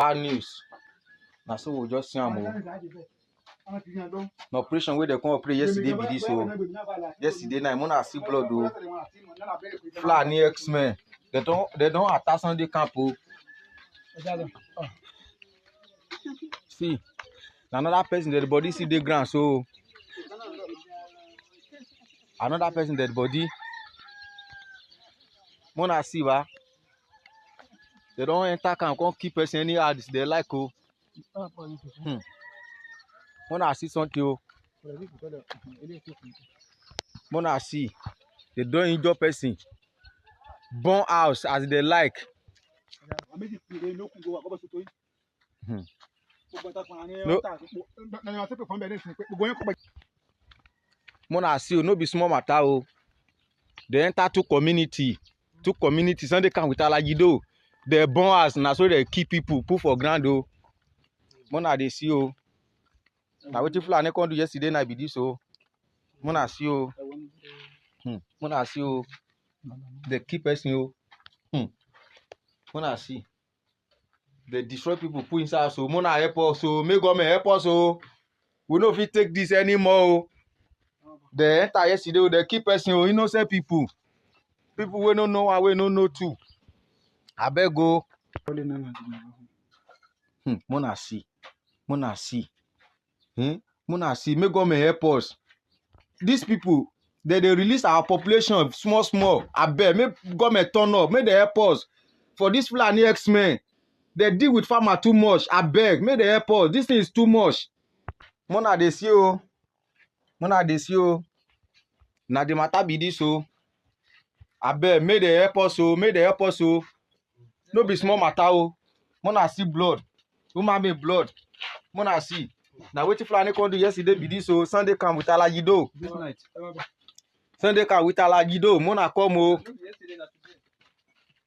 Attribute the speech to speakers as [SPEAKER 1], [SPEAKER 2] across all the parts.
[SPEAKER 1] Bad news. Now so we just see am. No operation where they come operate yesterday be this so. Yesterday night, Mona see blood though. Allege Herdsmen. They don't attack Sunday camp. See, another person dead body see the ground so. Another person dead body. Mona see wa. They don't enter camp, can't keep person any ads they like oh. Mona see something oh. Mona see. They don't injure person. Burn house as they like. No. Mona see no be small matter oh. They enter two community. Sunday camp with Allege. They burn house and so they keep people put for ground oh. Mona they see oh. Now what if Fulani come do yesterday night be this oh. Mona see oh. Mona see oh. They keep person oh. Mona see. They destroy people put inside so Mona help us so make government help us so we no fit take this anymore. They enter yesterday they keep person oh innocent people. People we don't know and we don't know too. I beg go. Mona see. Mona see. Mona see. Make government help us. These people they release our population small. I beg make government turn up. Make they help us. For this Fulani Herdsmen. They deal with farmer too much. I beg, may they help us. This thing is too much. Mona they see you. Mona they see you. Now the matter be this so. I beg, may they help us so. May they help us so. No be small matter oh. Mona see blood. Woman be blood. Mona see. Now what if Fulani come do yesterday be this so. Sunday come with Allege. This night. Sunday come with Allege. Mona come oh.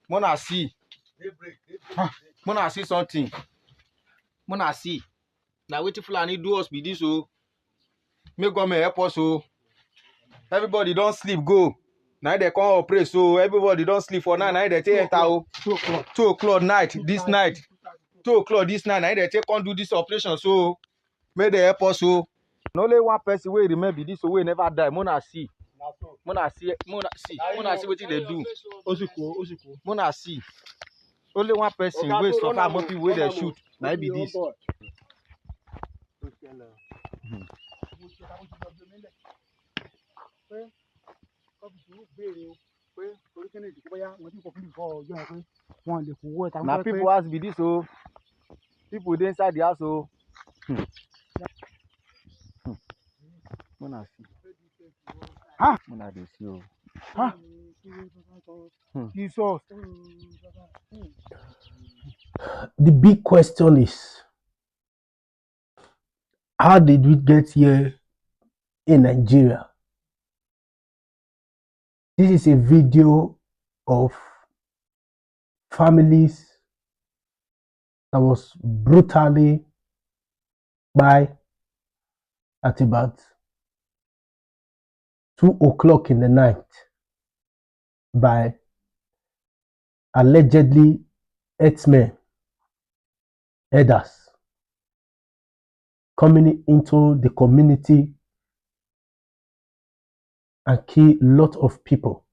[SPEAKER 1] Mona see. Mona see something. Mona see. Now wait till Fulani do us be this so. Make government help us so. Everybody don't sleep go. Now they come operate so everybody don't sleep for now. Now they take enter 2 o'clock night this night. 2 o'clock this night. Now they take on do this operation so. May they help us so. No only one person will remember this so we never die. Mona see. Mona see. Mona see. Mona see what they do. Mona see. Only one person will suffer more people where they shoot. Now be this. Now people ask be this so. People dey inside the house so. Mona see. Mona dey see oh.
[SPEAKER 2] Jesus. The big question is, how did we get here in Nigeria? This is a video of families that was brutally by at about 2 o'clock in the night by allegedly herdsmen, herders, coming into the community and kill a lot of people.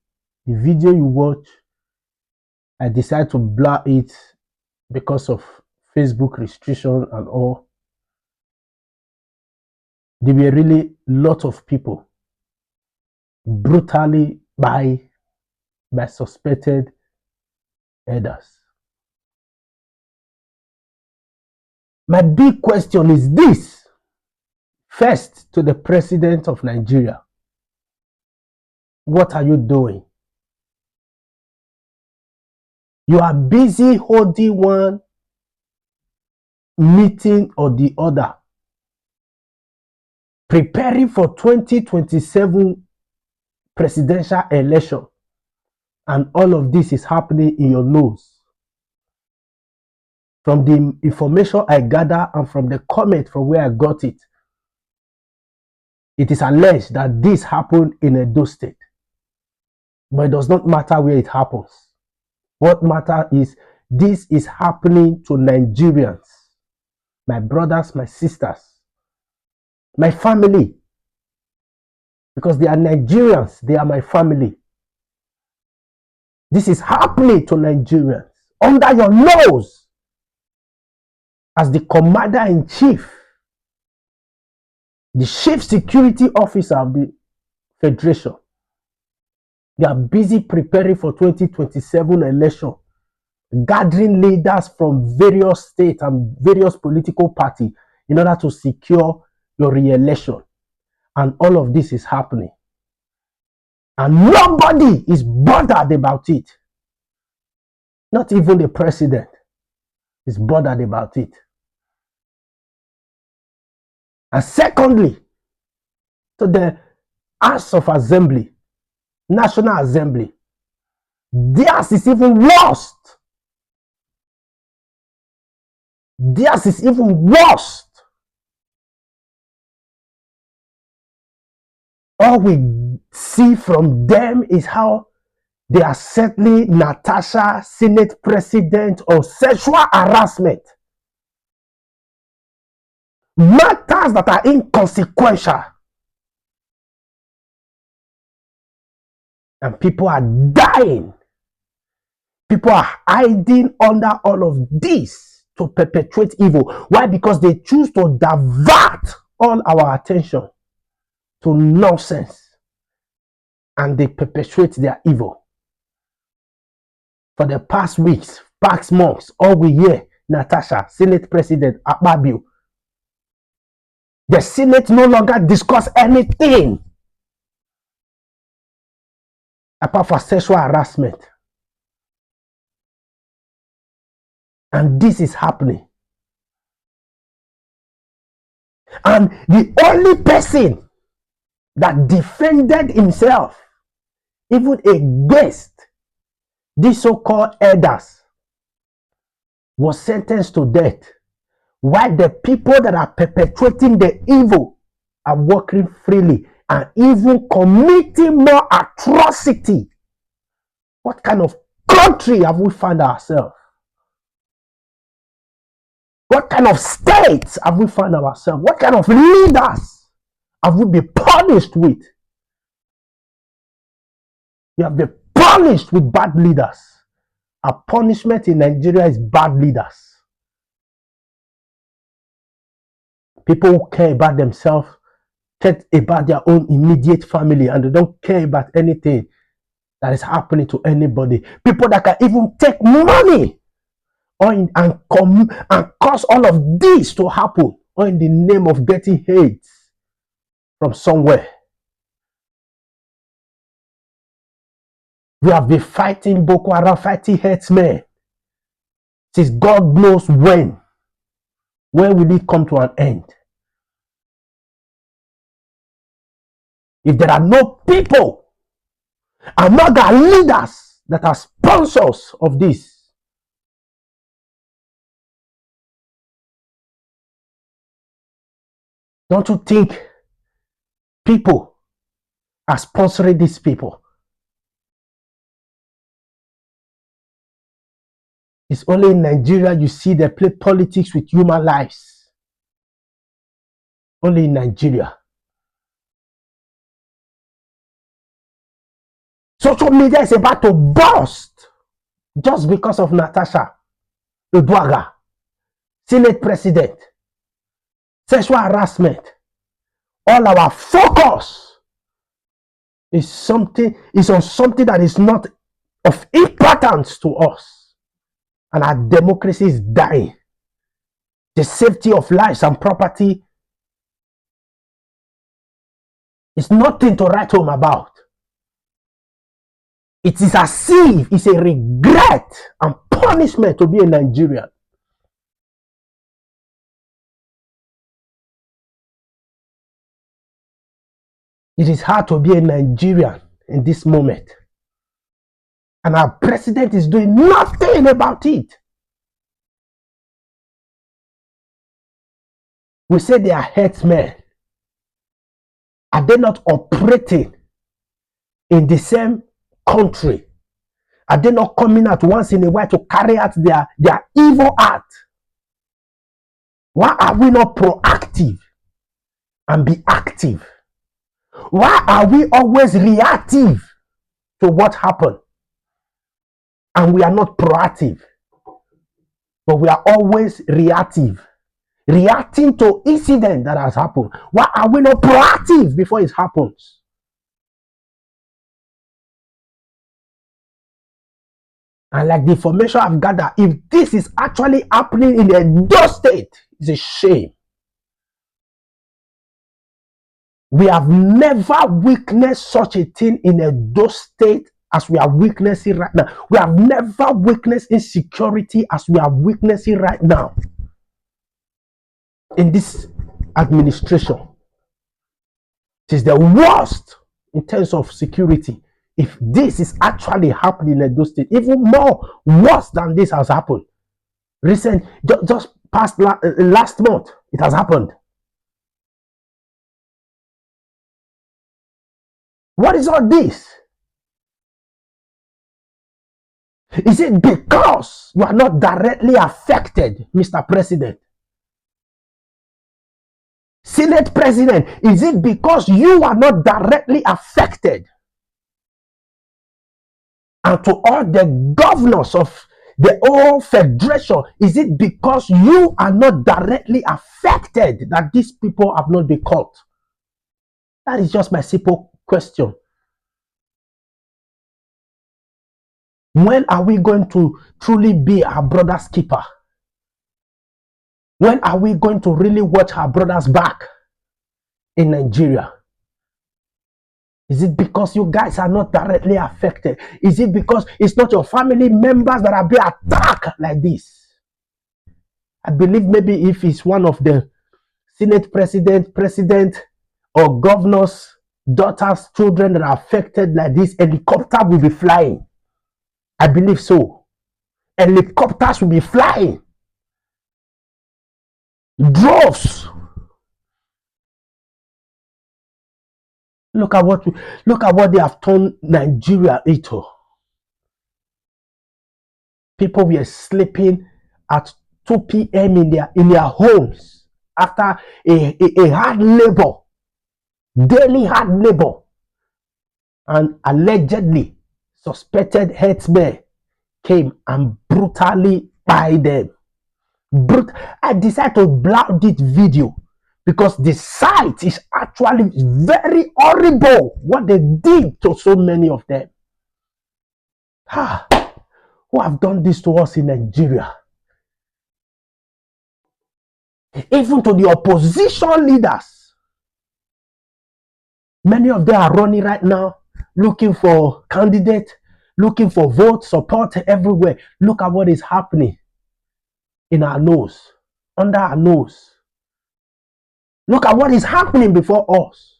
[SPEAKER 2] The video you watch, I decided to blur it because of Facebook restriction and all. There were really a lot of people brutally by suspected herders. My big question is this. First, to the president of Nigeria, what are you doing? You are busy holding one meeting or the other, preparing for 2027 presidential election, and all of this is happening in your nose. From the information I gather and from the comment from where I got it, it is alleged that this happened in Edo State. But it does not matter where it happens. What matters is This is happening to Nigerians, my brothers, my sisters, my family, because they are Nigerians, they are my family. This is happening to Nigerians under your nose as the commander-in-chief, the chief security officer of the Federation. They are busy preparing for 2027 election, gathering leaders from various states and various political parties in order to secure your re-election. And all of this is happening. And nobody is bothered about it. Not even the president is bothered about it. And secondly, to the House of Assembly, National Assembly, theirs is even worse. Theirs is even worse. All we see from them is how they are settling Natasha, Senate President, on sexual harassment. Matters that are inconsequential. And people are dying. People are hiding under all of this to perpetuate evil. Why? Because they choose to divert all our attention to nonsense. And they perpetuate their evil. For the past weeks, past months, all we hear, Natasha, Senate President, Akpabio. The Senate no longer discuss anything apart from sexual harassment. And this is happening. And the only person that defended himself, even against these so-called elders, was sentenced to death, while the people that are perpetuating the evil are walking freely and even committing more atrocity. What kind of country have we found ourselves? What kind of states have we found ourselves? What kind of leaders have we been punished with? We have been punished with bad leaders. Our punishment in Nigeria is bad leaders. People who care about themselves, care about their own immediate family, and they don't care about anything that is happening to anybody. People that can even take money and cause all of this to happen, or in the name of getting hate from somewhere. We have been fighting Boko Haram, fighting herdsmen since God knows when. When will it come to an end? If there are no people among our leaders that are sponsors of this, don't you think people are sponsoring these people? It's only in Nigeria you see they play politics with human lives. Only in Nigeria. Social media is about to burst just because of Natasha Udwaga, Senate President, sexual harassment. All our focus is on something that is not of importance to us. And our democracy is dying. The safety of lives and property is nothing to write home about. It is as if it's a regret and punishment to be a Nigerian. It is hard to be a Nigerian in this moment. And our president is doing nothing about it. We say they are herdsmen. Are they not operating in the same country Are they not coming out once in a while to carry out their evil act? Why are we not proactive and be active? Why are we always reactive to what happened? And we are not proactive, but we are always reactive, reacting to incident that has happened. Why are we not proactive before it happens? And like the information I've gathered, if this is actually happening in Edo State, it's a shame. We have never witnessed such a thing in Edo State as we are witnessing right now. We have never witnessed insecurity as we are witnessing right now in this administration. It is the worst in terms of security. If this is actually happening in Edo State, even more worse than this has happened. Just past last month, it has happened. What is all this? Is it because you are not directly affected, Mr. President? Senate President, is it because you are not directly affected? And to all the governors of the whole federation, is it because you are not directly affected that these people have not been caught? That is just my simple question. When are we going to truly be our brother's keeper? When are we going to really watch our brothers back in Nigeria? Is it because you guys are not directly affected? Is it because it's not your family members that are being attacked like this? I believe maybe if it's one of the Senate president or governor's daughters, children that are affected like this, helicopter will be flying. I believe so. Helicopters will be flying. Droves. Look at what they have turned Nigeria into. People were sleeping at 2 p.m. in their homes after a hard labor, daily hard labor, and allegedly suspected herdsmen came and brutally killed them. I decided to block this video because the sight is actually very horrible. What they did to so many of them. Who have done this to us in Nigeria? Even to the opposition leaders. Many of them are running right now, looking for candidates, looking for vote, support everywhere. Look at what is happening in our nose, under our nose. Look at what is happening before us.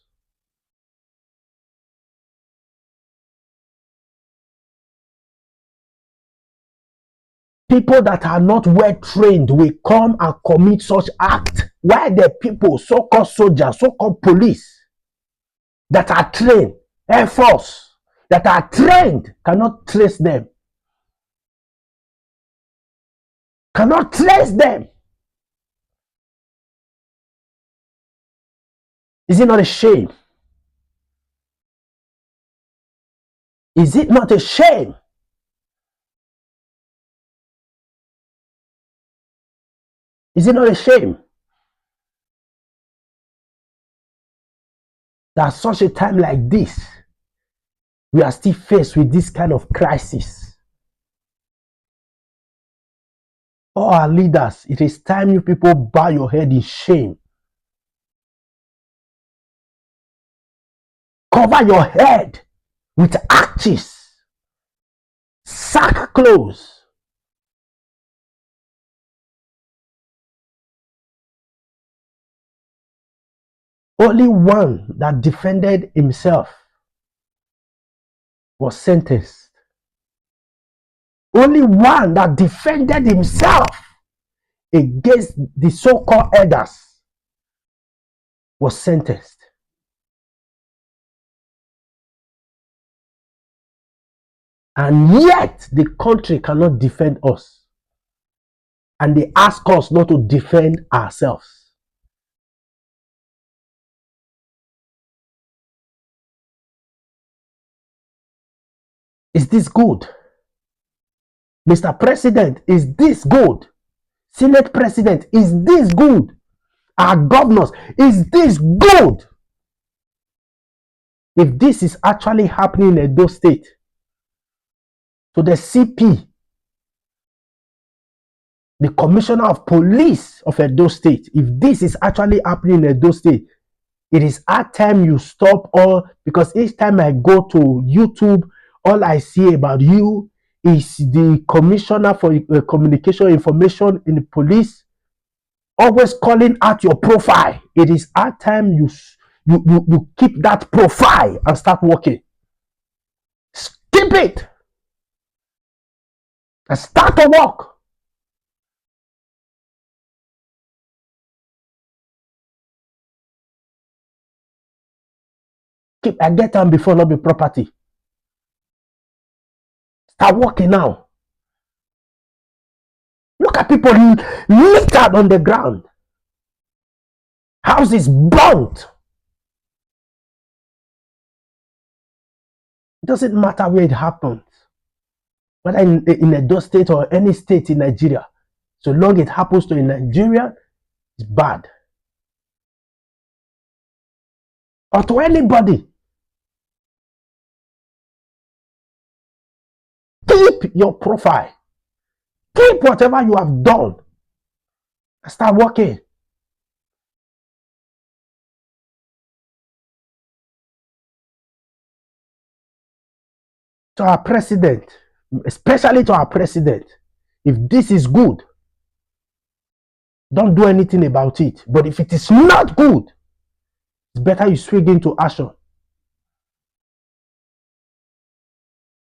[SPEAKER 2] People that are not well trained will come and commit such act. Why the people, so-called soldiers, so-called police, that are trained, Air Force, that are trained, cannot trace them? Cannot trace them. Is it not a shame? Is it not a shame? Is it not a shame that at such a time like this, we are still faced with this kind of crisis? All our leaders, it is time you people bow your head in shame. Cover your head with ashes, sackcloth. Only one that defended himself was sentenced. Only one that defended himself against the so-called elders was sentenced. And yet, the country cannot defend us. And they ask us not to defend ourselves. Is this good? Mr. President, is this good? Senate President, is this good? Our governors, is this good? If this is actually happening in Edo State, to the CP, the Commissioner of Police of Edo State, if this is actually happening in Edo State, it is hard time you stop all, because each time I go to YouTube, all I see about you is the Commissioner for Communication Information in the police always calling out your profile. It is hard time you keep that profile and start working. Skip it and start to work. I get them before not be property. Start working now. Look at people littered on the ground. Houses burnt. It doesn't matter where it happens, whether in Edo State or any state in Nigeria. So long it happens to a Nigerian, it's bad. Or to anybody. Keep your profile. Keep whatever you have done and start working. To our president, especially to our president, if this is good, don't do anything about it. But if it is not good, it's better you swing into action.